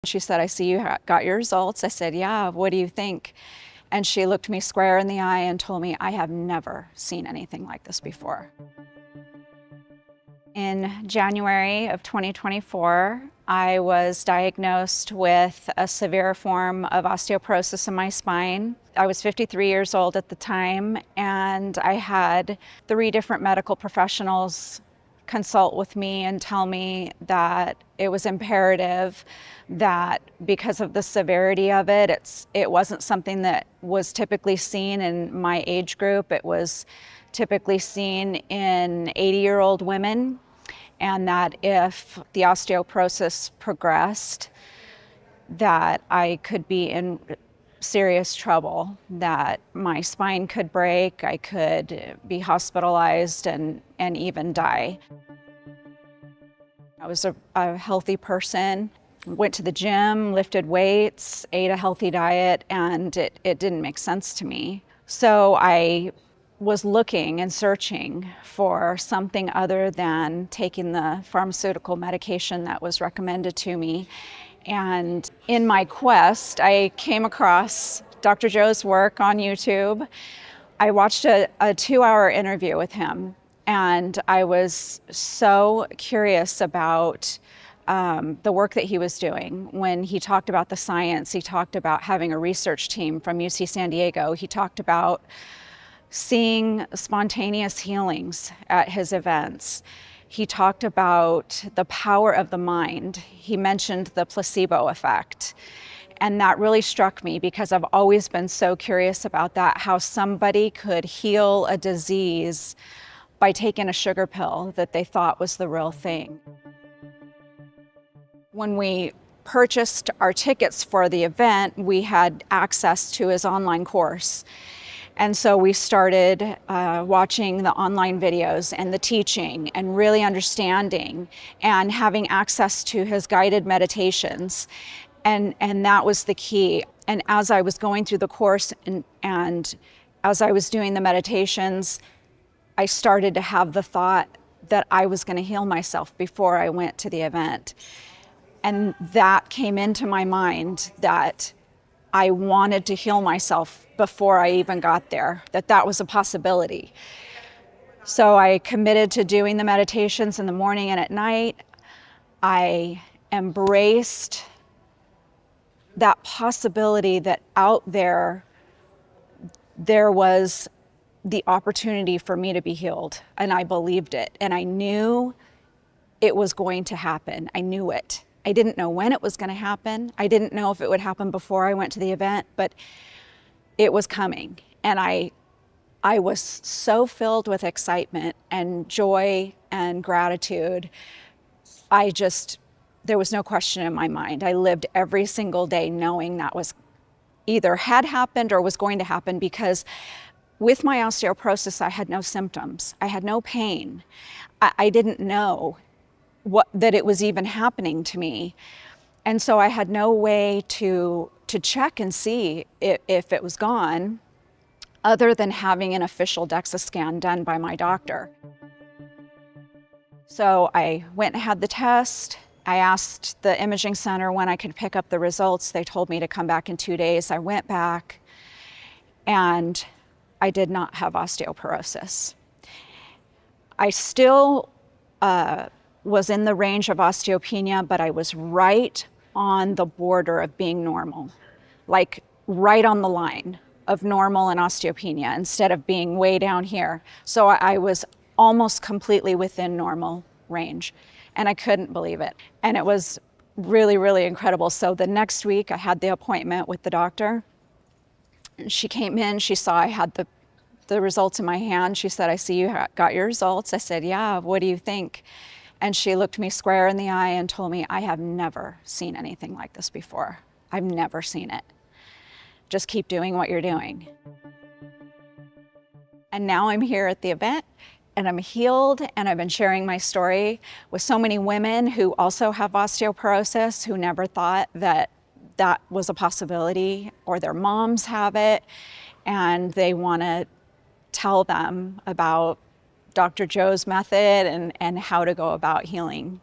She said, I see you got your results. I said, yeah, what do you think? And she looked me square in the eye and told me, I have never seen anything like this before. In January of 2024, I was diagnosed with a severe form of osteoporosis in my spine. I was 53 years old at the time, and I had 3 different medical professionals consult with me and tell me that it was imperative that because of the severity of it, it wasn't something that was typically seen in my age group. It was typically seen in 80-year-old women, and that if the osteoporosis progressed, that I could be in serious trouble, that my spine could break, I could be hospitalized and even die. I was a healthy person, went to the gym, lifted weights, ate a healthy diet, and it didn't make sense to me. So I was looking and searching for something other than taking the pharmaceutical medication that was recommended to me. And in my quest, I came across Dr. Joe's work on YouTube. I watched a 2-hour interview with him, and I was so curious about the work that he was doing. When he talked about the science, he talked about having a research team from UC San Diego. He talked about seeing spontaneous healings at his events. He talked about the power of the mind. He mentioned the placebo effect. And that really struck me because I've always been so curious about that, how somebody could heal a disease by taking a sugar pill that they thought was the real thing. When we purchased our tickets for the event, we had access to his online course. And so we started watching the online videos and the teaching and really understanding and having access to his guided meditations. And that was the key. And as I was going through the course and as I was doing the meditations, I started to have the thought that I was going to heal myself before I went to the event. And that came into my mind, that I wanted to heal myself before I even got there, that was a possibility. So I committed to doing the meditations in the morning and at night. I embraced that possibility that out there was the opportunity for me to be healed, and I believed it, and I knew it was going to happen. I knew it. I didn't know when it was going to happen. I didn't know if it would happen before I went to the event, but it was coming. And I was so filled with excitement and joy and gratitude. There was no question in my mind. I lived every single day knowing that was either had happened or was going to happen, because with my osteoporosis, I had no symptoms. I had no pain. I didn't know that it was even happening to me. And so I had no way to check and see if it was gone, other than having an official DEXA scan done by my doctor. So I went and had the test. I asked the imaging center when I could pick up the results. They told me to come back in 2 days. I went back, and I did not have osteoporosis. I still was in the range of osteopenia, but I was right on the border of being normal, like right on the line of normal and osteopenia, instead of being way down here. So I was almost completely within normal range, and I couldn't believe it. And it was really, really incredible. So the next week I had the appointment with the doctor. She came in, she saw I had the results in my hand. She said, I see you got your results. I said, yeah, what do you think? And she looked me square in the eye and told me, I have never seen anything like this before. I've never seen it. Just keep doing what you're doing. And now I'm here at the event, and I'm healed, and I've been sharing my story with so many women who also have osteoporosis, who never thought that was a possibility, or their moms have it, and they want to tell them about Dr. Joe's method and how to go about healing